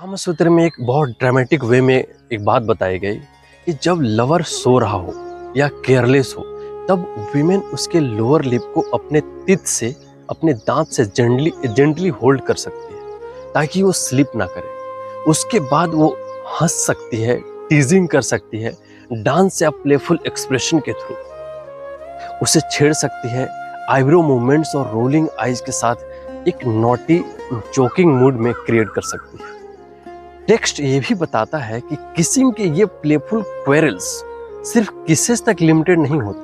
कामसूत्र में एक बहुत ड्रामेटिक वे में एक बात बताई गई कि जब लवर सो रहा हो या केयरलेस हो तब वीमेन उसके लोअर लिप को अपने टीथ से, अपने दांत से जेंटली होल्ड कर सकती है ताकि वो स्लिप ना करे। उसके बाद वो हंस सकती है, टीजिंग कर सकती है, डांस या प्लेफुल एक्सप्रेशन के थ्रू उसे छेड़ सकती है। आईब्रो मूवमेंट्स और रोलिंग आईज के साथ एक नॉटी जोकिंग मूड में क्रिएट कर सकती है। टेक्स्ट ये भी बताता है कि किसिंग के ये प्लेफुल क्वेरल्स सिर्फ किसेस तक लिमिटेड नहीं होते,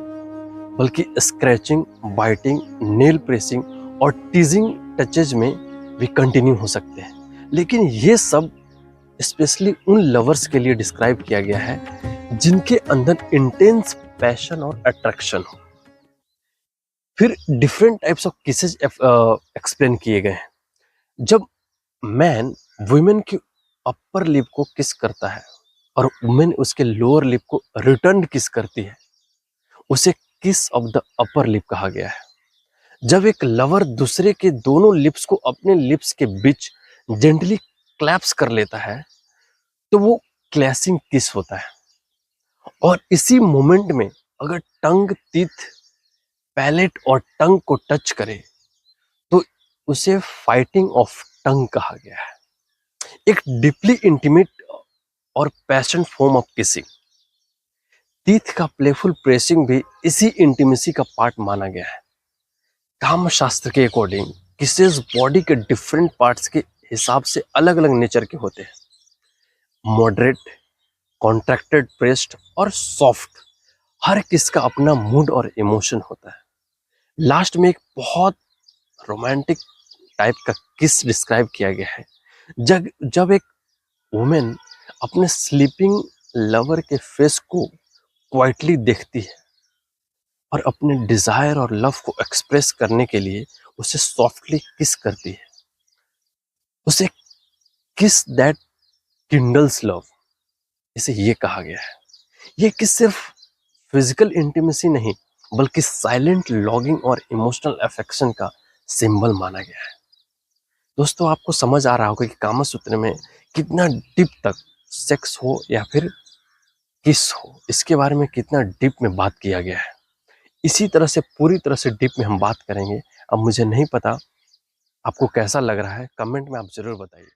बल्कि स्क्रैचिंग, बाइटिंग, नेल प्रेसिंग और टीजिंग टचेज में भी कंटिन्यू हो सकते हैं। लेकिन ये सब स्पेशली उन लवर्स के लिए डिस्क्राइब किया गया है जिनके अंदर इंटेंस पैशन और अट्रैक्शन हो। फिर different types of kisses explain किए गए हैं। जब मैन वुमेन की अपर लिप को किस करता है और वुमेन उसके लोअर लिप को रिटर्न किस करती है, उसे किस ऑफ द अपर लिप कहा गया है। जब एक लवर दूसरे के दोनों लिप्स को अपने लिप्स के बीच जेंटली क्लैप्स कर लेता है तो वो क्लैसिंग किस होता है। और इसी मोमेंट में अगर टंग, टीथ, पैलेट और टंग को टच करे तो उसे फाइटिंग ऑफ टंग कहा गया है। एक डीपली इंटीमेट और passion form of kissing. Teeth का प्लेफुल प्रेसिंग भी इसी इंटीमेसी का पार्ट माना गया है। काम शास्त्र के अकॉर्डिंग किसेस बॉडी के डिफरेंट पार्ट्स के हिसाब से अलग अलग नेचर के होते हैं। मॉडरेट, कॉन्ट्रैक्टेड, प्रेस्ड और सॉफ्ट, हर किस का अपना मूड और इमोशन होता है। लास्ट में एक बहुत रोमांटिक टाइप का किस डिस्क्राइब किया गया है। जब एक वुमेन अपने स्लीपिंग लवर के फेस को क्वाइटली देखती है और अपने डिजायर और लव को एक्सप्रेस करने के लिए उसे सॉफ्टली किस करती है, उसे किस दैट किंडल्स लव, इसे ये कहा गया है। ये किस सिर्फ फिजिकल इंटीमेसी नहीं, बल्कि साइलेंट लॉगिंग और इमोशनल अफेक्शन का सिंबल माना गया है। दोस्तों, आपको समझ आ रहा होगा कि कामसूत्र में कितना डीप तक सेक्स हो या फिर किस हो, इसके बारे में कितना डीप में बात किया गया है। इसी तरह से पूरी तरह से डीप में हम बात करेंगे। अब मुझे नहीं पता आपको कैसा लग रहा है, कमेंट में आप जरूर बताइए।